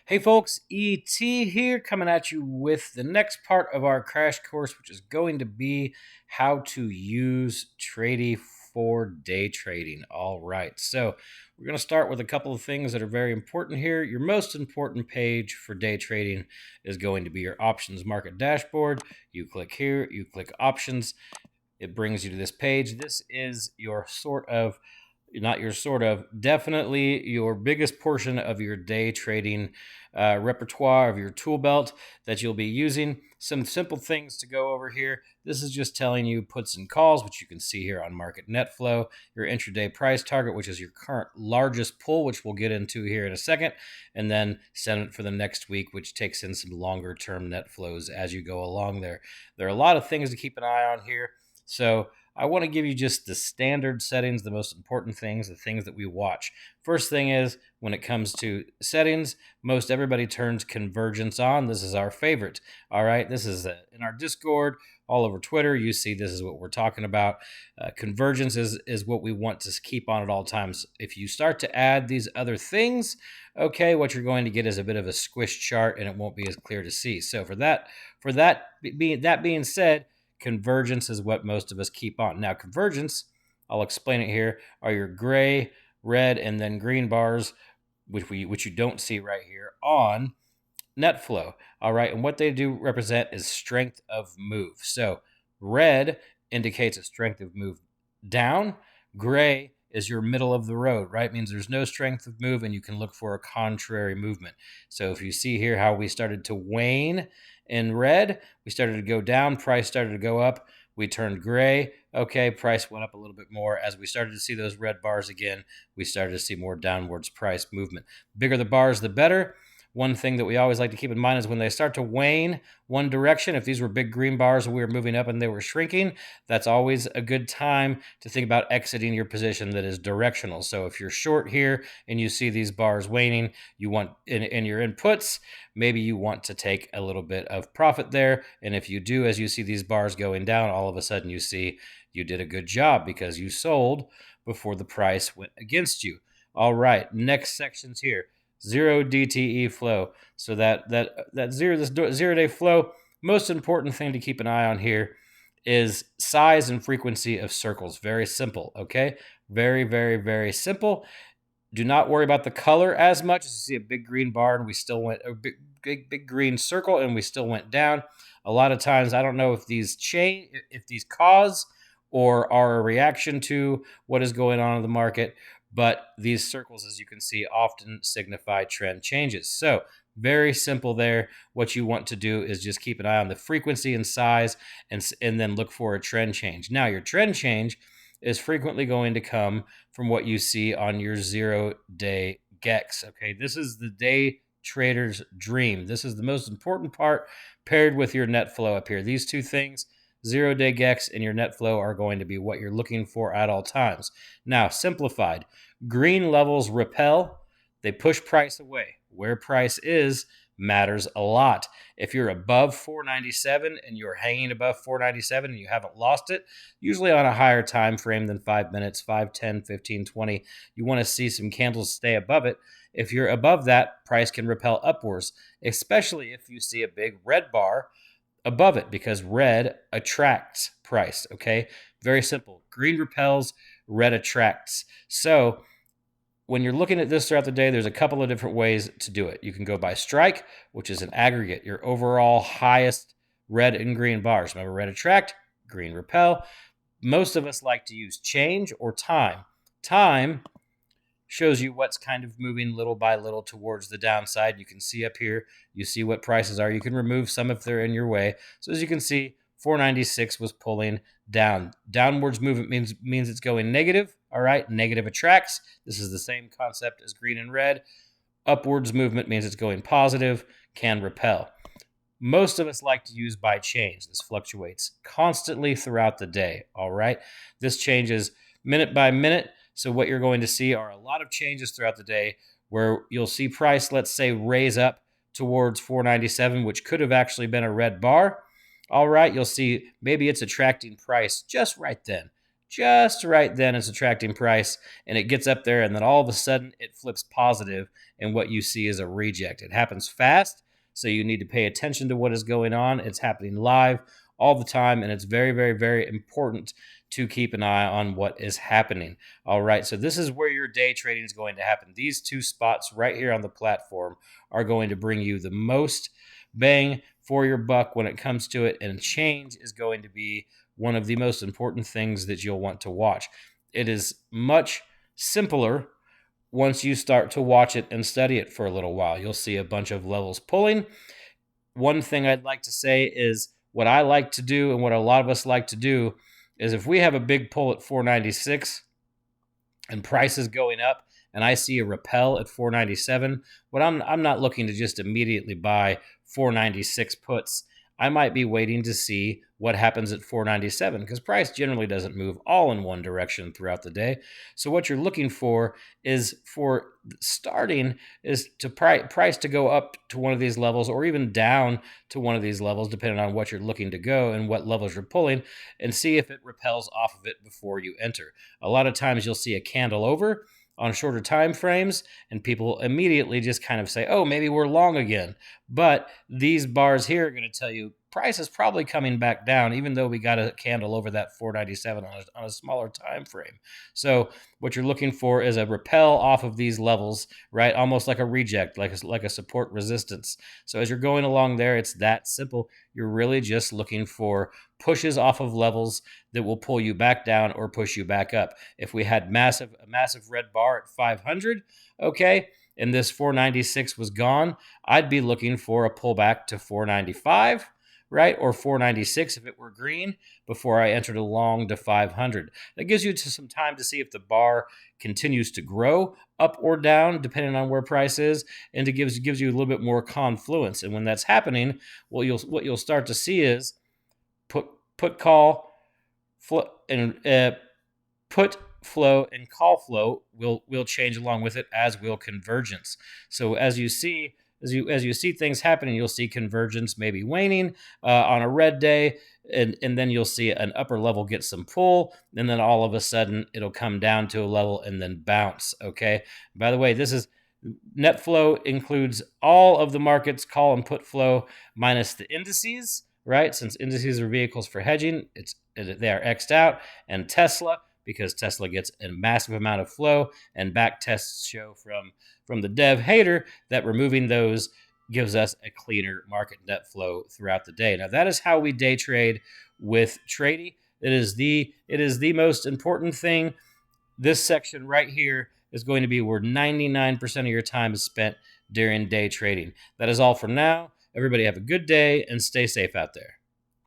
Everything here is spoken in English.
Hey folks, ET here coming at you with the next part of our crash course, which is going to be how to use Trady for day trading. All right, so we're going to start with a couple of things that are very important here. Your most important page for day trading is going to be your options market dashboard. You click here, you click options. It brings you to this page. This is your definitely your biggest portion of your day trading repertoire of your tool belt that you'll be using. Some simple things to go over here. This is just telling you puts and calls, which you can see here on Market NetFlow, your intraday price target, which is your current largest pull, which we'll get into here in a second, and then send it for the next week, which takes in some longer term net flows as you go along there. There are a lot of things to keep an eye on here. So I want to give you just the standard settings, the most important things, the things that we watch. First thing is, when it comes to settings, most everybody turns convergence on. This is our favorite. All right, this is in our Discord, all over Twitter. You see, this is what we're talking about. Convergence is what we want to keep on at all times. If you start to add these other things, okay, what you're going to get is a bit of a squish chart, and it won't be as clear to see. So that being said, convergence is what most of us keep on. Now, convergence, I'll explain it here, are your gray, red, and then green bars, which you don't see right here on NetFlow. All right, and what they do represent is strength of move. So red indicates a strength of move down. Gray is your middle of the road, right? It means there's no strength of move and you can look for a contrary movement. So if you see here how we started to wane in red, we started to go down, price started to go up, we turned gray. Okay, price went up a little bit more. As we started to see those red bars again, we started to see more downwards price movement. Bigger the bars, the better. One thing that we always like to keep in mind is when they start to wane one direction, if these were big green bars and we were moving up and they were shrinking, that's always a good time to think about exiting your position that is directional. So if you're short here and you see these bars waning, you want in your inputs, maybe you want to take a little bit of profit there. And if you do, as you see these bars going down, all of a sudden you see you did a good job because you sold before the price went against you. All right, next section's here. Zero DTE flow. So this 0 day flow, most important thing to keep an eye on here is size and frequency of circles. Very simple, okay? Very, very, very simple. Do not worry about the color as much as you see a big green bar and we still went a big green circle and we still went down. A lot of times, I don't know if these cause or are a reaction to what is going on in the market, but these circles, as you can see, often signify trend changes. So very simple there. What you want to do is just keep an eye on the frequency and size and then look for a trend change. Now, your trend change is frequently going to come from what you see on your 0 day GEX. Okay, this is the day trader's dream. This is the most important part paired with your net flow up here. These two things, 0 day GEX and your net flow, are going to be what you're looking for at all times. Now, simplified, green levels repel, they push price away. Where price is matters a lot. If you're above 497 and you're hanging above 497 and you haven't lost it, usually on a higher time frame than 5 minutes, 5, 10, 15, 20, you want to see some candles stay above it. If you're above that, price can repel upwards, especially if you see a big red bar above it, because red attracts price, okay? Very simple. Green repels, red attracts. So when you're looking at this throughout the day, there's a couple of different ways to do it. You can go by strike, which is an aggregate, your overall highest red and green bars. Remember, red attract, green repel. Most of us like to use change or time. Time shows you what's kind of moving little by little towards the downside. You can see up here, you see what prices are. You can remove some if they're in your way. So as you can see, 496 was pulling down. Downwards movement means it's going negative. All right, negative attracts. This is the same concept as green and red. Upwards movement means it's going positive, can repel. Most of us like to use by change. This fluctuates constantly throughout the day. All right, this changes minute by minute. So what you're going to see are a lot of changes throughout the day where you'll see price, let's say, raise up towards 497, which could have actually been a red bar. All right, you'll see maybe it's attracting price just right then. just right then it's attracting price, and it gets up there, and then all of a sudden it flips positive, and what you see is a reject. It happens fast, so you need to pay attention to what is going on. It's happening live all the time, and it's very, very, very important to keep an eye on what is happening. All right, so this is where your day trading is going to happen. These two spots right here on the platform are going to bring you the most bang for your buck when it comes to it, and change is going to be one of the most important things that you'll want to watch. It is much simpler once you start to watch it and study it for a little while. You'll see a bunch of levels pulling. One thing I'd like to say is what I like to do, and what a lot of us like to do, is if we have a big pull at 496 and prices going up, and I see a repel at 497, but I'm not looking to just immediately buy 496 puts. I might be waiting to see what happens at 497, because price generally doesn't move all in one direction throughout the day. So what you're looking for is, for starting, is to price to go up to one of these levels, or even down to one of these levels, depending on what you're looking to go and what levels you're pulling, and see if it repels off of it before you enter. A lot of times you'll see a candle over on shorter time frames, and people immediately just kind of say, oh, maybe we're long again. But these bars here are going to tell you price is probably coming back down, even though we got a candle over that 497 on a smaller time frame. So what you're looking for is a repel off of these levels, right? Almost like a reject, like a support resistance. So as you're going along there, it's that simple. You're really just looking for pushes off of levels that will pull you back down or push you back up. If we had a massive red bar at 500, okay, and this 496 was gone, I'd be looking for a pullback to 495, right? Or 496 if it were green, before I entered a long to 500. That gives you some time to see if the bar continues to grow up or down, depending on where price is, and it gives you a little bit more confluence. And when that's happening, what you'll start to see is put call and put flow and call flow will change along with it, as will convergence. So as you see things happening, you'll see convergence maybe waning on a red day, and then you'll see an upper level get some pull, and then all of a sudden it'll come down to a level and then bounce. Okay. By the way, this is NetFlow includes all of the markets call and put flow minus the indices, right? Since indices are vehicles for hedging, they are X'd out, and Tesla, because Tesla gets a massive amount of flow, and back tests show from the dev hater that removing those gives us a cleaner market net flow throughout the day. Now that is how we day trade with Trady. It is the most important thing. This section right here is going to be where 99% of your time is spent during day trading. That is all for now. Everybody have a good day and stay safe out there.